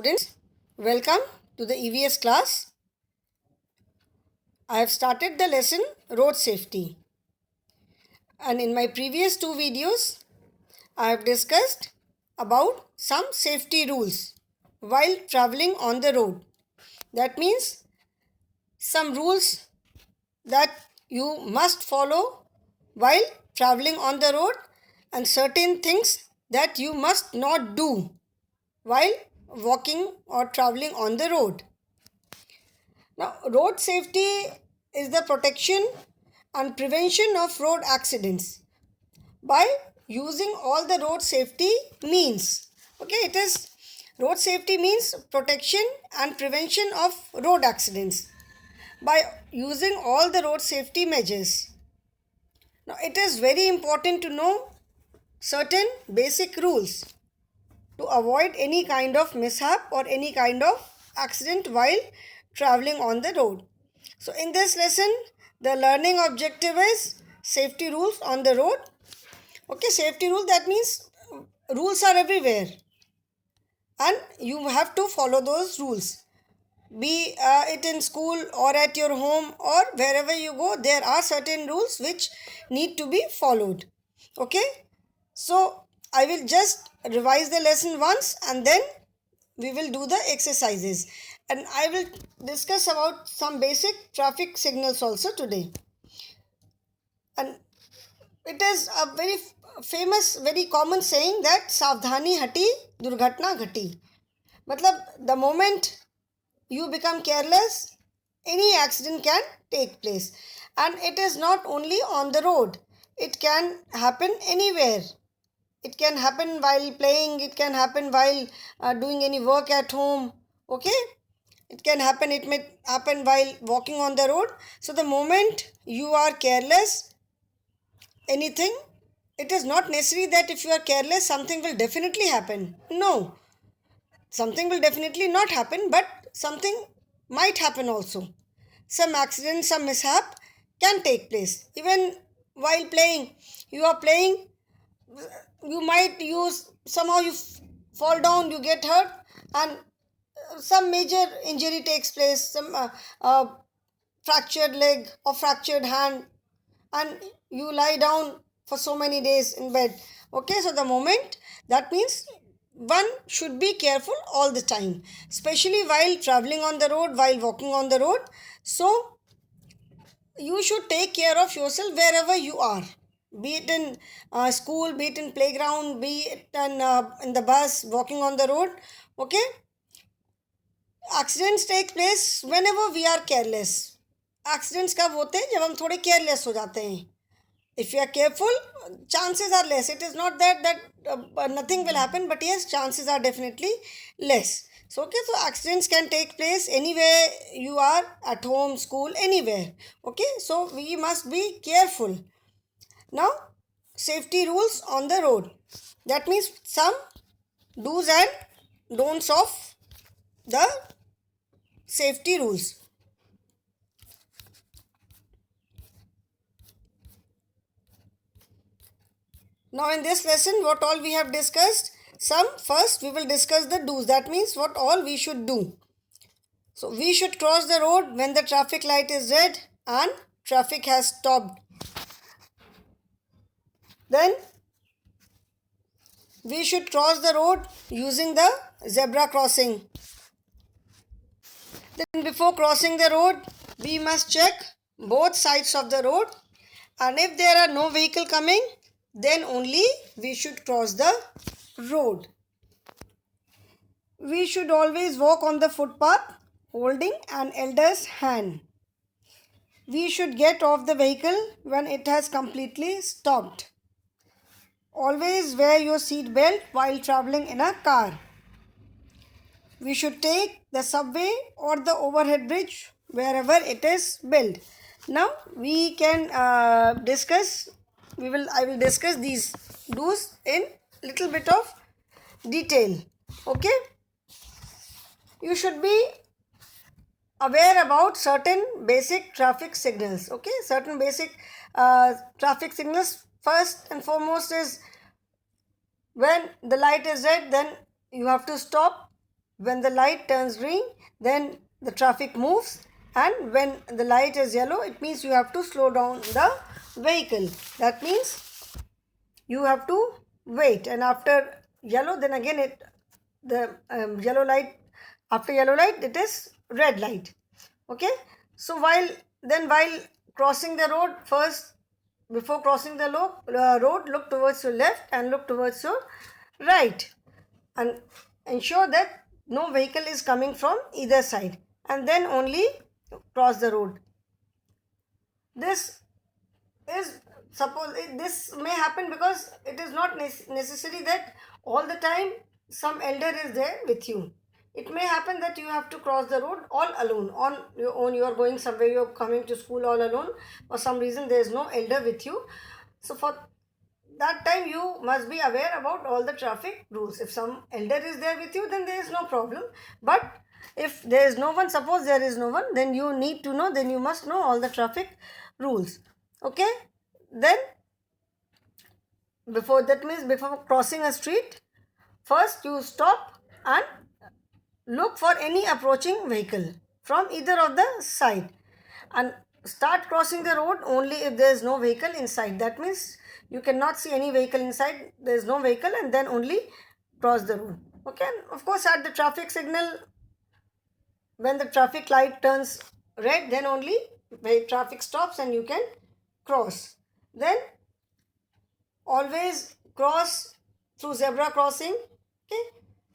Students, welcome to the EVS class. I have started the lesson Road Safety, and in my previous two videos I have discussed about some safety rules while traveling on the road. That means some rules that you must follow while traveling on the road and certain things that you must not do while walking or traveling on the road. Now, road safety is the protection and prevention of road accidents by using all the road safety means. Okay, it is road safety means protection and prevention of road accidents by using all the road safety measures. Now, it is very important to know certain basic rules to avoid any kind of mishap or any kind of accident while traveling on the road. So in this lesson, the learning objective is safety rules on the road. Okay, safety rule, that means rules are everywhere and you have to follow those rules. Be it in school or at your home or wherever you go, there are certain rules which need to be followed. Okay, so I will just revise the lesson once and then we will do the exercises, and I will discuss about some basic traffic signals also today. And it is a very famous, very common saying that Savdhani hati, Durghatna ghati. Matlab, the moment you become careless, any accident can take place. And it is not only on the road, it can happen anywhere. It can happen while playing, it can happen while doing any work at home. Okay, it can happen, it may happen while walking on the road. So the moment you are careless, anything, it is not necessary that if you are careless something will definitely happen. No, something will definitely not happen, but something might happen also. Some accident, some mishap can take place. Even while playing, you are playing, you might use, somehow you fall down, you get hurt, and some major injury takes place, some fractured leg or fractured hand, and you lie down for so many days in bed. Okay, so the moment, that means one should be careful all the time, especially while traveling on the road, while walking on the road. So you should take care of yourself wherever you are, be it in school, be it in playground, be it in the bus, walking on the road. Okay, accidents take place whenever we are careless. Accidents कब होते हैं? जब हम थोड़े careless हो जाते हैं. If you are careful, chances are less. It is not that nothing will happen, but yes, chances are definitely less. So okay, so accidents can take place anywhere you are, at home, school, anywhere. Okay, so we must be careful. Now, safety rules on the road. That means some do's and don'ts of the safety rules. Now in this lesson, what all we have discussed, first we will discuss the do's. That means what all we should do. So we should cross the road when the traffic light is red and traffic has stopped. Then we should cross the road using the zebra crossing. Then before crossing the road, we must check both sides of the road, and if there are no vehicle coming, then only we should cross the road. We should always walk on the footpath holding an elder's hand. We should get off the vehicle when it has completely stopped. Always wear your seat belt while traveling in a car. We should take the subway or the overhead bridge wherever it is built. Now we can discuss. I will discuss these do's in little bit of detail. Okay, you should be aware about certain basic traffic signals. Okay, certain basic traffic signals. First and foremost is when the light is red, then you have to stop. When the light turns green, then the traffic moves, and when the light is yellow, it means you have to slow down the vehicle. That means you have to wait, and after yellow, then again the yellow light, after yellow light it is red light. Okay, so while crossing the road, first, before crossing the road, look towards your left and look towards your right, and ensure that no vehicle is coming from either side, and then only cross the road. This is, suppose this may happen because it is not necessary that all the time some elder is there with you. It may happen that you have to cross the road all alone, on your own. You are going somewhere, you are coming to school all alone, for some reason there is no elder with you. So for that time you must be aware about all the traffic rules. If some elder is there with you, then there is no problem. But if there is no one, suppose there is no one, then you need to know, then you must know all the traffic rules. Okay, then before crossing a street, first you stop and look for any approaching vehicle from either of the side, and start crossing the road only if there is no vehicle inside. That means you cannot see any vehicle inside, there is no vehicle, and then only cross the road. Okay, and of course at the traffic signal, when the traffic light turns red, then only the traffic stops and you can cross. Then always cross through zebra crossing. Okay,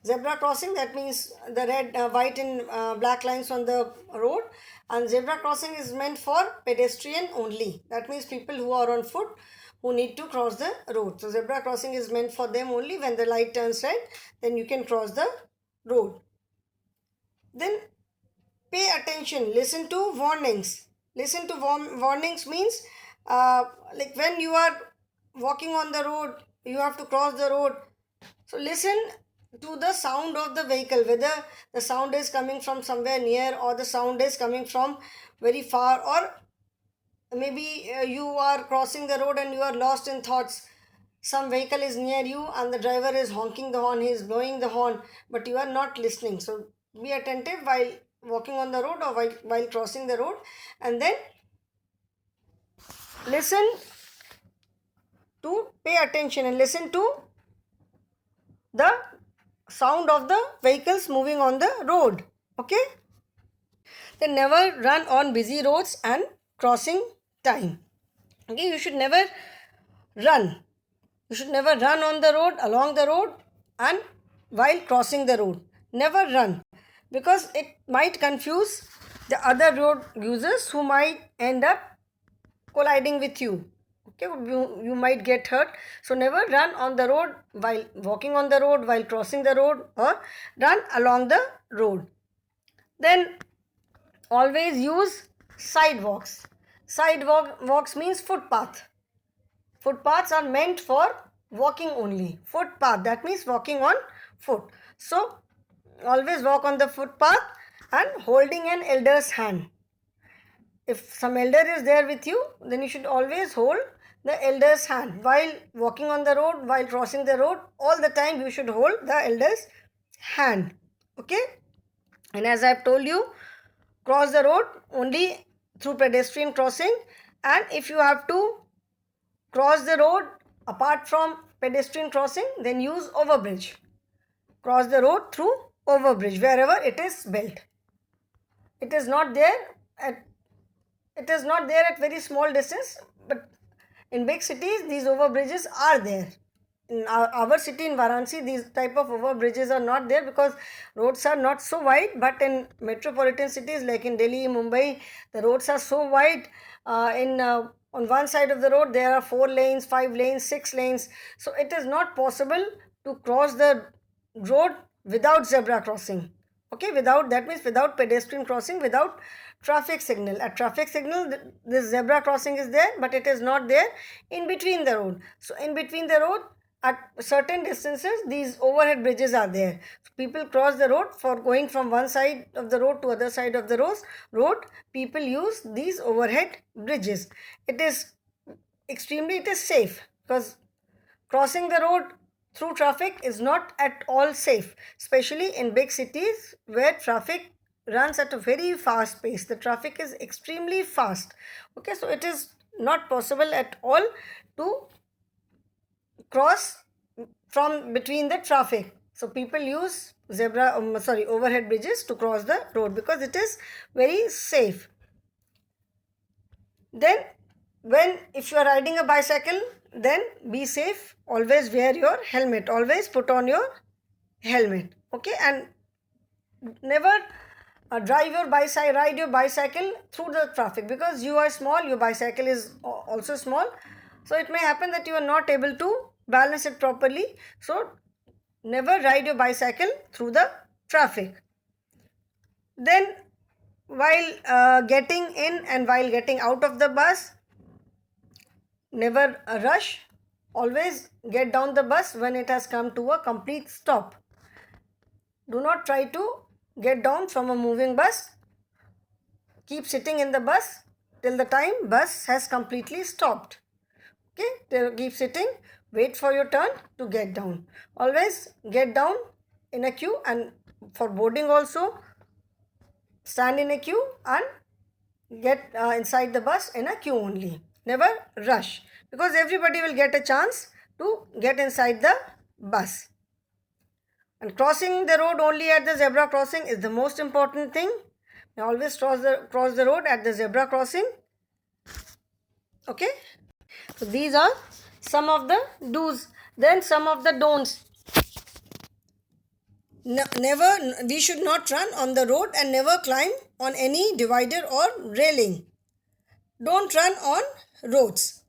zebra crossing, that means the red, white and black lines on the road, and zebra crossing is meant for pedestrian only. That means people who are on foot, who need to cross the road. So zebra crossing is meant for them only. When the light turns red, then you can cross the road. Then pay attention, listen to warnings. Listen to warnings means like when you are walking on the road, you have to cross the road. So listen to the sound of the vehicle, whether the sound is coming from somewhere near or the sound is coming from very far, or maybe you are crossing the road and you are lost in thoughts. Some vehicle is near you and the driver is honking the horn, he is blowing the horn, but you are not listening. So be attentive while walking on the road or while crossing the road, and then listen to, pay attention and listen to the sound of the vehicles moving on the road. Okay, then never run on busy roads and crossing time. Okay, you should never run on the road, along the road, and while crossing the road. Never run, because it might confuse the other road users, who might end up colliding with you. Okay, you might get hurt. So never run on the road while walking on the road, while crossing the road, or run along the road. Then always use sidewalks. Sidewalks means footpath. Footpaths are meant for walking only. Footpath, that means walking on foot. So always walk on the footpath and holding an elder's hand. If some elder is there with you, then you should always hold the elder's hand while walking on the road, while crossing the road. All the time you should hold the elder's hand. Okay, and as I have told you, cross the road only through pedestrian crossing, and if you have to cross the road apart from pedestrian crossing, then use overbridge. Cross the road through overbridge wherever it is built. It is not there at very small distance, but in big cities these overbridges are there. In our city, in Varanasi, these type of overbridges are not there because roads are not so wide. But in metropolitan cities like in Delhi, Mumbai, the roads are so wide. On one side of the road there are 4 lanes, 5 lanes, 6 lanes. So it is not possible to cross the road without zebra crossing. Okay, that means without pedestrian crossing, without traffic signal. At traffic signal, this zebra crossing is there, but it is not there in between the road. So in between the road, at certain distances, these overhead bridges are there. So people cross the road for going from one side of the road to other side of the road. People use these overhead bridges. It is safe, because crossing the road through traffic is not at all safe, especially in big cities where traffic runs at a very fast pace. The traffic is extremely fast. Okay, so it is not possible at all to cross from between the traffic. So people use overhead bridges to cross the road because it is very safe. Then when if you are riding a bicycle, then be safe, always wear your helmet, always put on your helmet. Okay, and never ride your bicycle through the traffic, because you are small, your bicycle is also small, so it may happen that you are not able to balance it properly. So never ride your bicycle through the traffic. Then while getting in and while getting out of the bus, never rush, always get down the bus when it has come to a complete stop. Do not try to get down from a moving bus. Keep sitting in the bus till the time bus has completely stopped. Okay, keep sitting, wait for your turn to get down. Always get down in a queue, and for boarding also stand in a queue and get inside the bus in a queue only. Never rush, because everybody will get a chance to get inside the bus. And crossing the road only at the zebra crossing is the most important thing. Always cross the road at the zebra crossing. Okay, so these are some of the do's. Then some of the don'ts. We should not run on the road and never climb on any divider or railing. Don't run on roads.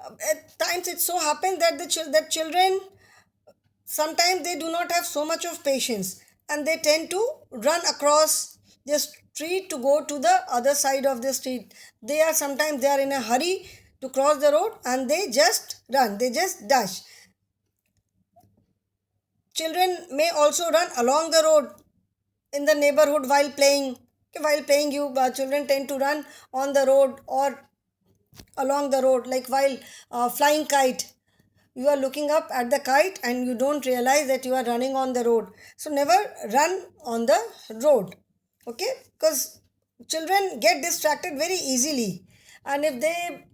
At times it so happens that that children, sometimes they do not have so much of patience, and they tend to run across the street to go to the other side of the street. They are in a hurry to cross the road, and they just run, they just dash. Children may also run along the road in the neighborhood while playing. Children tend to run on the road or along the road, like while flying kite. You are looking up at the kite and you don't realize that you are running on the road. So never run on the road. Okay, because children get distracted very easily, and if they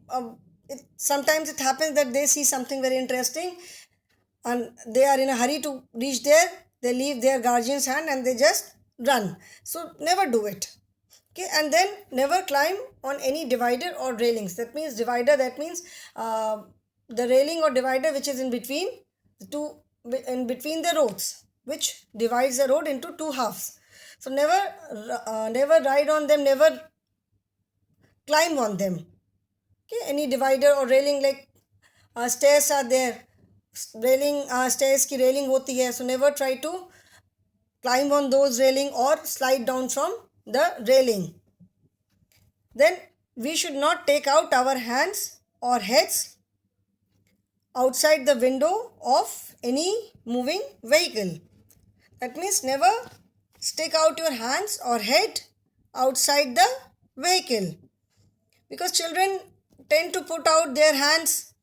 sometimes it happens that they see something very interesting and they are in a hurry to reach there, they leave their guardian's hand and they just run. So never do it. Okay, and then never climb on any divider or railings. That means divider, that means the railing or divider which is in between the roads, which divides the road into two halves. So never ride on them, never climb on them. Okay, any divider or railing, like stairs are there, stairs की railing होती है, so never try to climb on those railing or slide down from the railing. Then we should not take out our hands or heads outside the window of any moving vehicle. That means never stick out your hands or head outside the vehicle, because children tend to put out their hands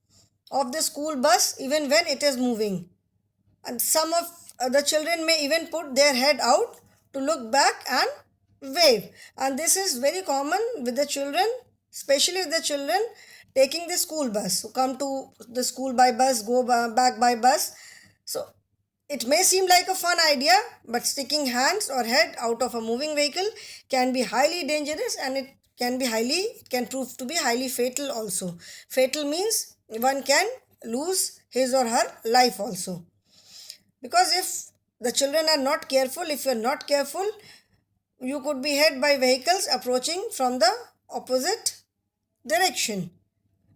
of the school bus even when it is moving, and some of the children may even put their head out to look back and wave, and this is very common with the children, especially with the children taking the school bus, who come to the school by bus, go back by bus. So it may seem like a fun idea, but sticking hands or head out of a moving vehicle can be highly dangerous, and it can prove to be highly fatal also. Fatal means one can lose his or her life also. Because if the children are not careful, if you are not careful, you could be hit by vehicles approaching from the opposite direction.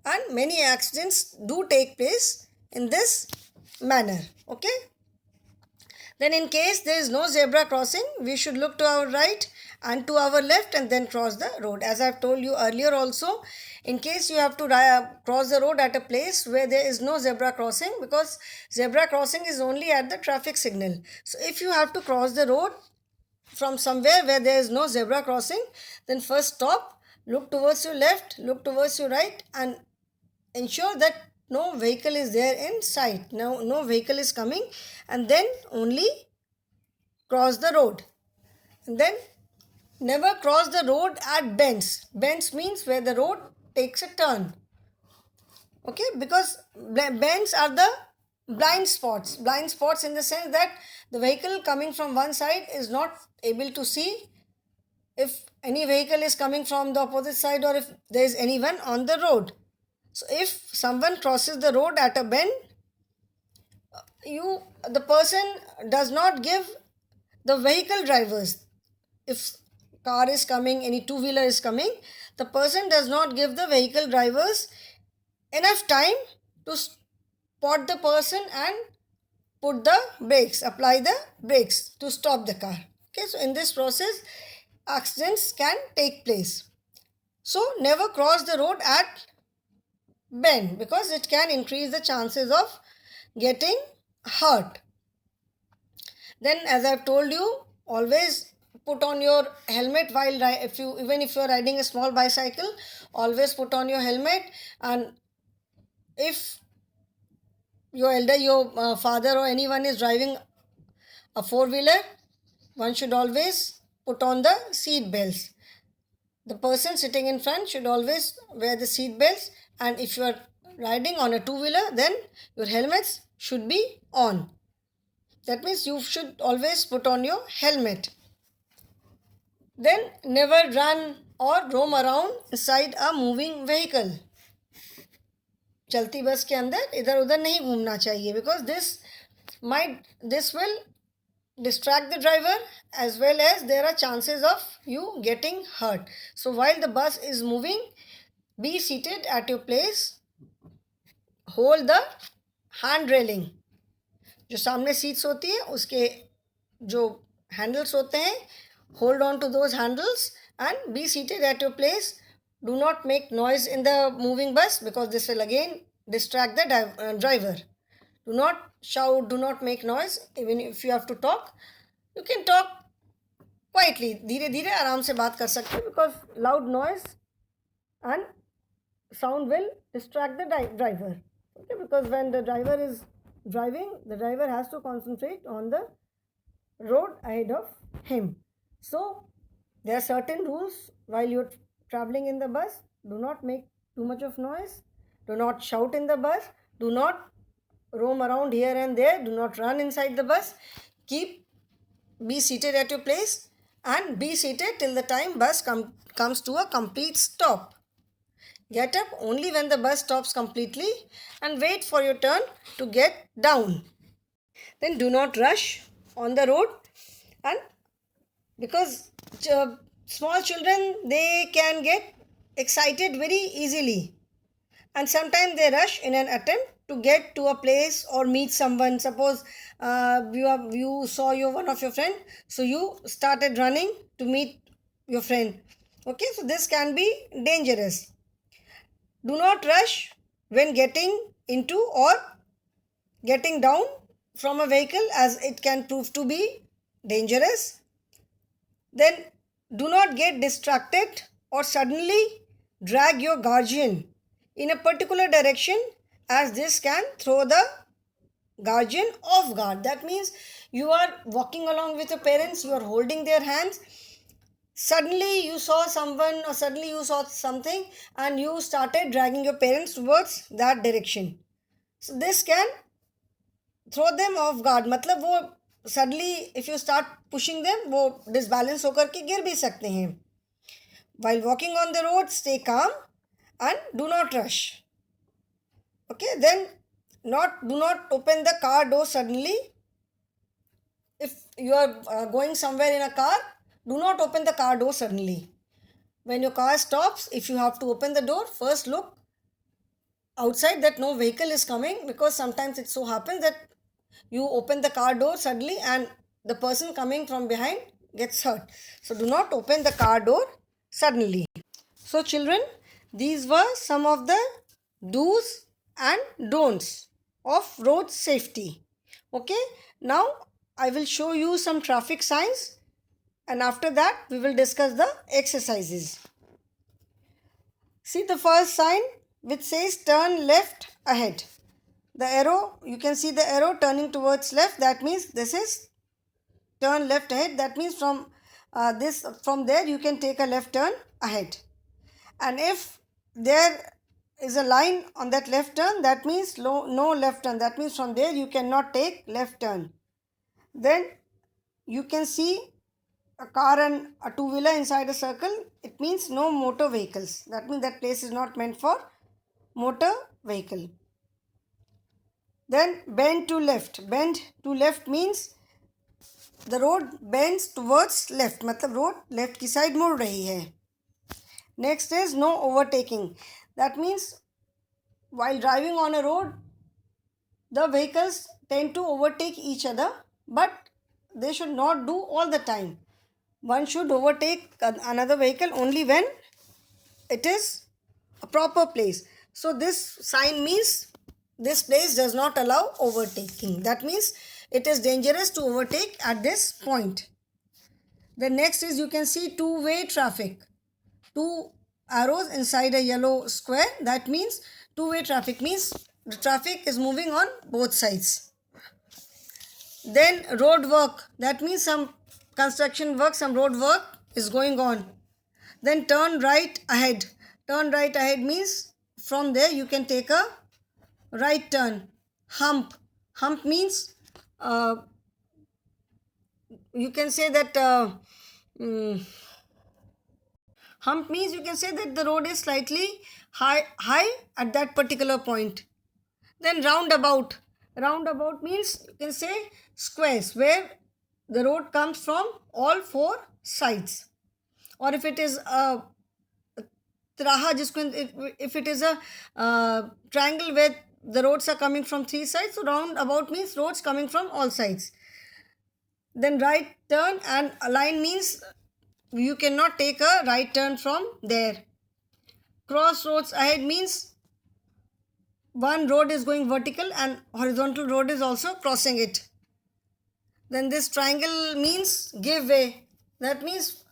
And many accidents do take place in this manner. Okay. Then in case there is no zebra crossing, we should look to our right and to our left and then cross the road. As I have told you earlier also, in case you have to cross the road at a place where there is no zebra crossing, because zebra crossing is only at the traffic signal. So if you have to cross the road from somewhere where there is no zebra crossing, then first stop, look towards your left, look towards your right, and ensure that no vehicle is there in sight, no vehicle is coming, and then only cross the road. And then never cross the road at bends. Bends means where the road takes a turn. Okay, because bends are the blind spots. Blind spots in the sense that the vehicle coming from one side is not able to see if any vehicle is coming from the opposite side or if there is anyone on the road. So if someone crosses the road at a bend, the person does not give the vehicle drivers, if car is coming, any two-wheeler is coming, the person does not give the vehicle drivers enough time to spot the person and put the brakes, apply the brakes to stop the car. Okay, so in this process accidents can take place. So never cross the road at bend because it can increase the chances of getting hurt. Then, as I've told you, always put on your helmet while even if you are riding a small bicycle, always put on your helmet. And if your father or anyone is driving a four-wheeler, one should always put on the seat belts. The person sitting in front should always wear the seat belts, and if you are riding on a two-wheeler, then your helmets should be on. That means you should always put on your helmet. Then never run or roam around inside a moving vehicle. चलती बस के अंदर इधर उधर नहीं घूमना चाहिए, because this will distract the driver as well as there are chances of you getting hurt. So while the bus is moving, be seated at your place, hold the hand railing. जो सामने seats होती है उसके जो handles होते हैं, hold on to those handles and be seated at your place. Do not make noise in the moving bus because this will again distract the driver. Do not shout, do not make noise. Even if you have to talk, you can talk quietly. धीरे धीरे आराम से बात कर सकते हैं because loud noise and sound will distract the driver. Okay, because when the driver is driving, the driver has to concentrate on the road ahead of him. So there are certain rules while you're traveling in the bus. Do not make too much of noise. Do not shout in the bus. Do not roam around here and there. Do not run inside the bus. Be seated at your place and be seated till the time bus comes to a complete stop. Get up only when the bus stops completely and wait for your turn to get down. Then do not rush on the road, and because small children, they can get excited very easily and sometimes they rush in an attempt to get to a place or meet someone. Suppose you saw one of your friend, so you started running to meet your friend. Okay, so this can be dangerous. Do not rush when getting into or getting down from a vehicle, as it can prove to be dangerous. Then do not get distracted or suddenly drag your guardian in a particular direction, as this can throw the guardian off guard. That means you are walking along with your parents, you are holding their hands. Suddenly you saw someone or suddenly you saw something and you started dragging your parents towards that direction. So this can throw them off guard. मतलब वो suddenly if you start pushing them, वो disbalance होकर के गिर भी सकते हैं. While walking on the road, stay calm and do not rush. Okay, then do not open the car door suddenly. If you are going somewhere in a car, do not open the car door suddenly. When your car stops, if you have to open the door, first look outside that no vehicle is coming, because sometimes it so happens that you open the car door suddenly and the person coming from behind gets hurt. So do not open the car door suddenly. So children, these were some of the do's and don'ts of road safety. Okay, now I will show you some traffic signs, and after that we will discuss the exercises. See the first sign, which says turn left ahead. The arrow, you can see the arrow turning towards left. That means this is turn left ahead. That means from there you can take a left turn ahead. And if there is a line on that left turn, that means no left turn. That means from there you cannot take left turn. Then you can see a car and a two-wheeler inside a circle. It means no motor vehicles. That means that place is not meant for motor vehicle. Then bend to left. Bend to left means the road bends towards left. मतलब road left की side मुड़ रही है. Next is no overtaking. That means while driving on a road, the vehicles tend to overtake each other, but they should not do all the time. One should overtake another vehicle only when it is a proper place. So this sign means this place does not allow overtaking. That means it is dangerous to overtake at this point. The next is, you can see two-way traffic. Two arrows inside a yellow square. That means two-way traffic means the traffic is moving on both sides. Then road work. That means some construction work, some road work is going on. Then turn right ahead. Turn right ahead means from there you can take a right turn. Hump. Hump means you can say that hump means you can say that the road is slightly high at that particular point. Then roundabout. Roundabout means you can say squares where the road comes from all four sides. Or if it is a traha, if it is a triangle where the roads are coming from three sides, so roundabout means roads coming from all sides. Then right turn and line means you cannot take a right turn from there. Crossroads ahead means one road is going vertical and horizontal road is also crossing it. Then this triangle means give way. That means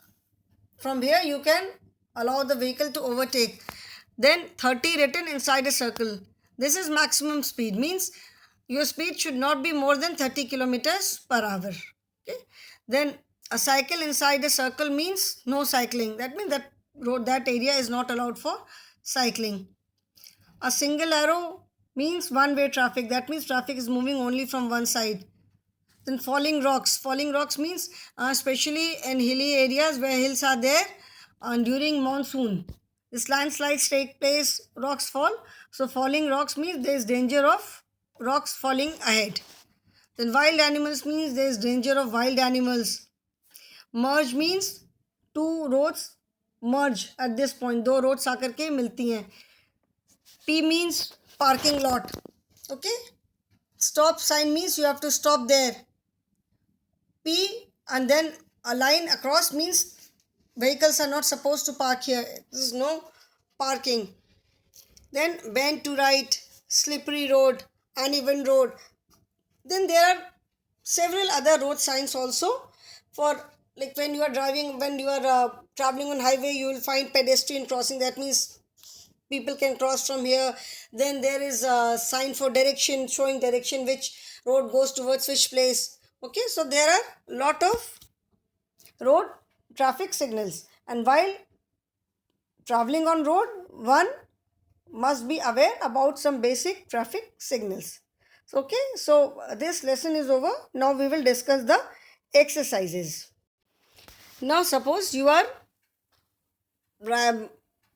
from here you can allow the vehicle to overtake. Then 30 written inside a circle. This is maximum speed, means your speed should not be more than 30 kilometers per hour. Okay. Then a cycle inside a circle means no cycling. That means that road, that area is not allowed for cycling. A single arrow means one-way traffic. That means traffic is moving only from one side. Then falling rocks. Falling rocks means especially in hilly areas where hills are there during monsoon. This landslides take place, rocks fall. So falling rocks means there is danger of rocks falling ahead. Then wild animals means there is danger of wild animals. Merge means two roads merge at this point. दो roads आकर के मिलती हैं. P means parking lot. Okay. Stop sign means you have to stop there. P and then a line across means vehicles are not supposed to park here. There is no parking. Then bend to right, slippery road, uneven road. Then there are several other road signs also. For like when you are driving, when you are traveling on highway, you will find pedestrian crossing. That means people can cross from here. Then there is a sign for direction, showing direction which road goes towards which place. Okay, so there are lot of road traffic signals, and while traveling on road, one must be aware about some basic traffic signals. Okay, so this lesson is over. Now we will discuss the exercises. Now suppose you are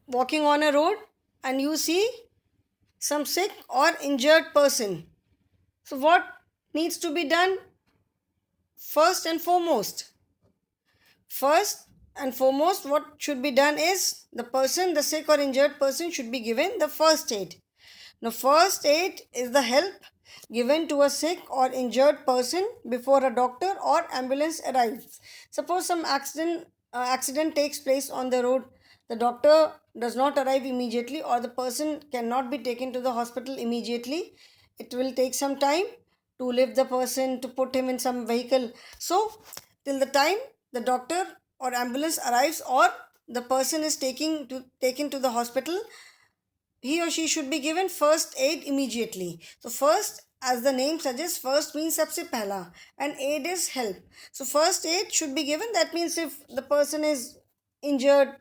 walking on a road and you see some sick or injured person. So what needs to be done? First and foremost, what should be done is the sick or injured person should be given the first aid. Now first aid is the help given to a sick or injured person before a doctor or ambulance arrives. Suppose some accident takes place on the road. The doctor does not arrive immediately, or the person cannot be taken to the hospital immediately. It will take some time to lift the person, to put him in some vehicle. So till the time the doctor or ambulance arrives or the person is taken to the hospital, he or she should be given first aid immediately. So first, as the name suggests, first means sabse pehla, and aid is help. So first aid should be given. That means if the person is injured,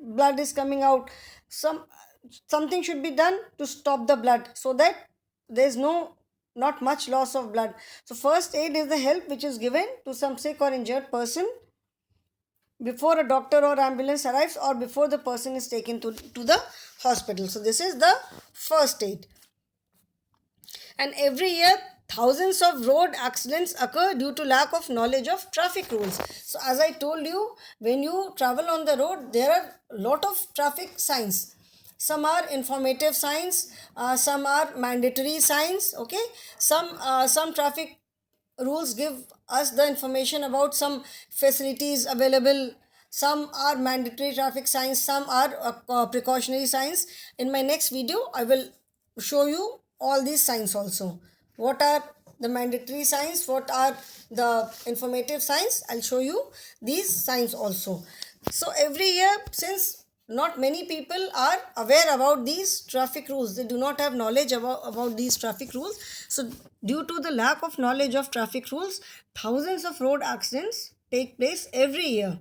blood is coming out, something should be done to stop the blood so that there is not much loss of blood. So first aid is the help which is given to some sick or injured person before a doctor or ambulance arrives, or before the person is taken to the hospital. So this is the first aid. And every year thousands of road accidents occur due to lack of knowledge of traffic rules. So as I told you, when you travel on the road, there are a lot of traffic signs. Some are informative signs, some are mandatory signs. Okay, some traffic rules give us the information about some facilities available. Some are mandatory traffic signs, some are precautionary signs. In my next video I will show you all these signs also. What are the mandatory signs, what are the informative signs, I'll show you these signs also. So every year, since not many people are aware about these traffic rules, they do not have knowledge about these traffic rules. So due to the lack of knowledge of traffic rules, thousands of road accidents take place every year.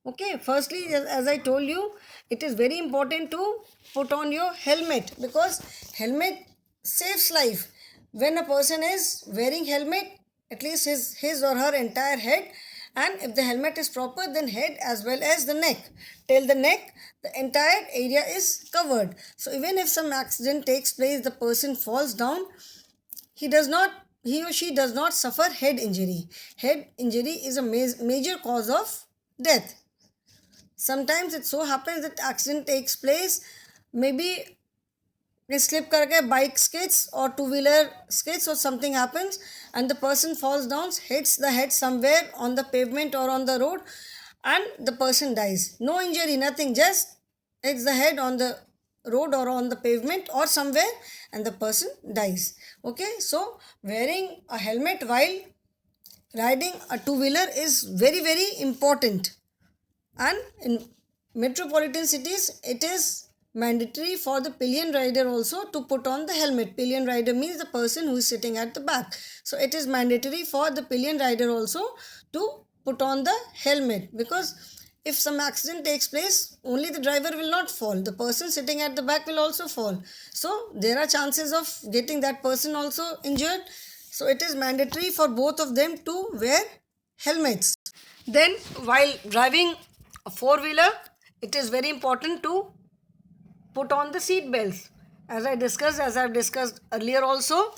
Okay, firstly, as I told you, it is very important to put on your helmet, because helmet saves life. When a person is wearing helmet, at least his or her entire head, and if the helmet is proper, then head as well as the neck, till the neck, the entire area is covered. So even if some accident takes place, the person falls down, he or she does not suffer head injury. Head injury is a major cause of death. Sometimes it so happens that accident takes place, maybe they slip karke bike skids or two-wheeler skids or something happens, and the person falls down, hits the head somewhere on the pavement or on the road, and the person dies. No injury, nothing, just hits the head on the road or on the pavement or somewhere, and the person dies. Okay, so wearing a helmet while riding a two-wheeler is very, very important. And in metropolitan cities, it is mandatory for the pillion rider also to put on the helmet. Pillion rider means the person who is sitting at the back. So it is mandatory for the pillion rider also to put on the helmet, because if some accident takes place, only the driver will not fall, the person sitting at the back will also fall. So there are chances of getting that person also injured. So it is mandatory for both of them to wear helmets. Then while driving a four-wheeler, it is very important to put on the seat belts. As I've discussed earlier also,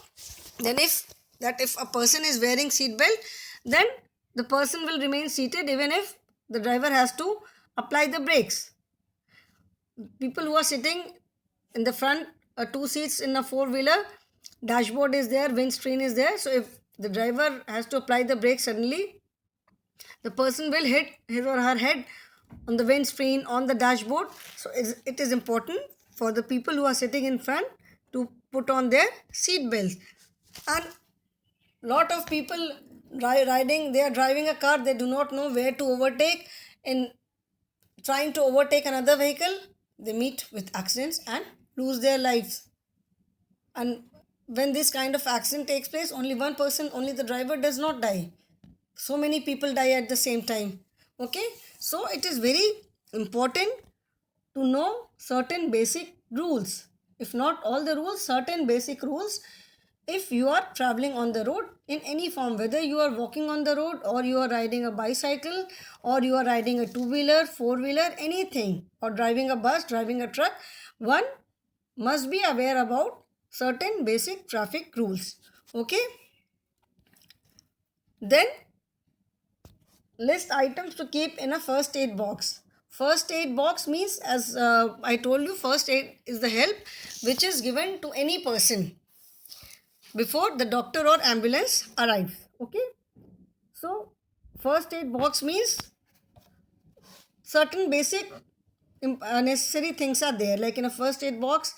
then if a person is wearing seat belt, then the person will remain seated even if the driver has to apply the brakes. People who are sitting in the front, two seats in a four-wheeler, dashboard is there, windscreen is there. So if the driver has to apply the brake suddenly, the person will hit his or her head on the windscreen, on the dashboard. So it is important for the people who are sitting in front to put on their seat belts. And lot of people they are driving a car, they do not know where to overtake. In trying to overtake another vehicle, they meet with accidents and lose their lives. And when this kind of accident takes place, only one person, only the driver does not die. So many people die at the same time. Okay, so it is very important to know certain basic rules, if not all the rules, certain basic rules, if you are traveling on the road in any form, whether you are walking on the road, or you are riding a bicycle, or you are riding a two-wheeler, four-wheeler, anything, or driving a bus, driving a truck, one must be aware about certain basic traffic rules. Okay, then list items to keep in a first aid box. First aid box means, as I told you, first aid is the help which is given to any person before the doctor or ambulance arrives. Okay, so first aid box means certain basic necessary things are there. Like in a first aid box,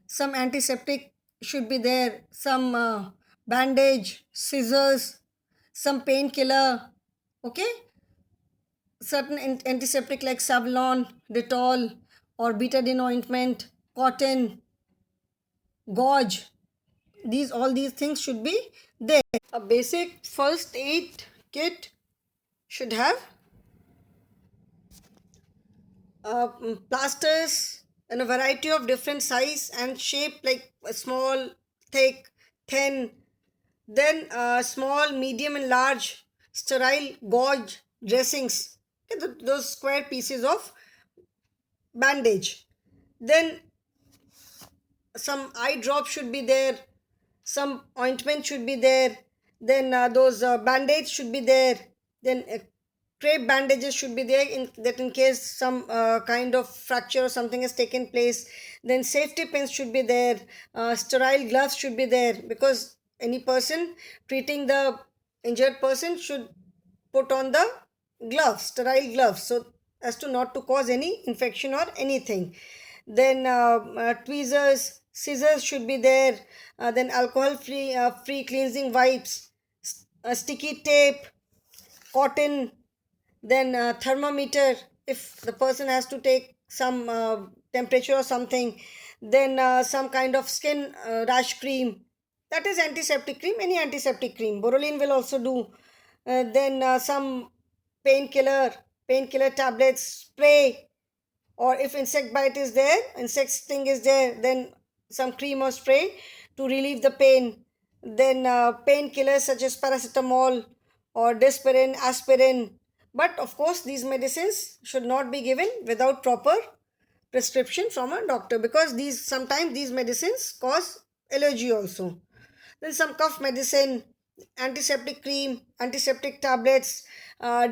some antiseptic should be there, some bandage, scissors, some painkiller. Okay, certain antiseptic like Savlon, Dettol, or betadine ointment, cotton, gauze. All these things should be there. A basic first aid kit should have plasters in a variety of different size and shape, like a small, thick, thin, then small, medium and large sterile gauze dressings. Okay, those square pieces of bandage. Then some eye drop should be there, some ointment should be there, then those bandage should be there, then crepe bandages should be there in case some kind of fracture or something has taken place. Then safety pins should be there, sterile gloves should be there, because any person treating the injured person should put on the gloves, sterile gloves, so as to not to cause any infection or anything. Then tweezers, scissors should be there, then alcohol free cleansing wipes, sticky tape, cotton, then thermometer if the person has to take some temperature or something, then some kind of skin rash cream, that is antiseptic cream, any antiseptic cream, Borolene will also do. Then some painkiller tablets, spray, or if insect bite is there, insect sting is there, then some cream or spray to relieve the pain. Then painkillers such as paracetamol or Dispirin, aspirin. But of course, these medicines should not be given without proper prescription from a doctor, because sometimes these medicines cause allergy also. Then some cough medicine, antiseptic cream, antiseptic tablets,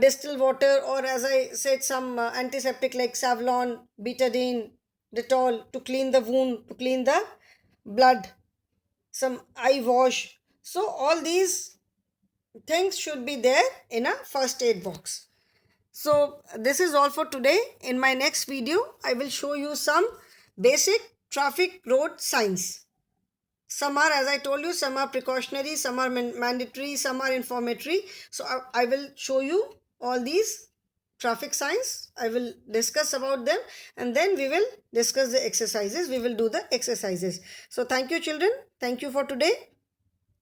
distilled water, or as I said, some antiseptic like Savlon, Betadine, Dettol to clean the wound, to clean the blood, some eye wash. So all these things should be there in a first aid box. So this is all for today. In my next video, I will show you some basic traffic road signs. Some are, as I told you, some are precautionary, some are mandatory, some are informatory. So I will show you all these traffic signs. I will discuss about them, and then we will discuss the exercises. We will do the exercises. So thank you, children. Thank you for today.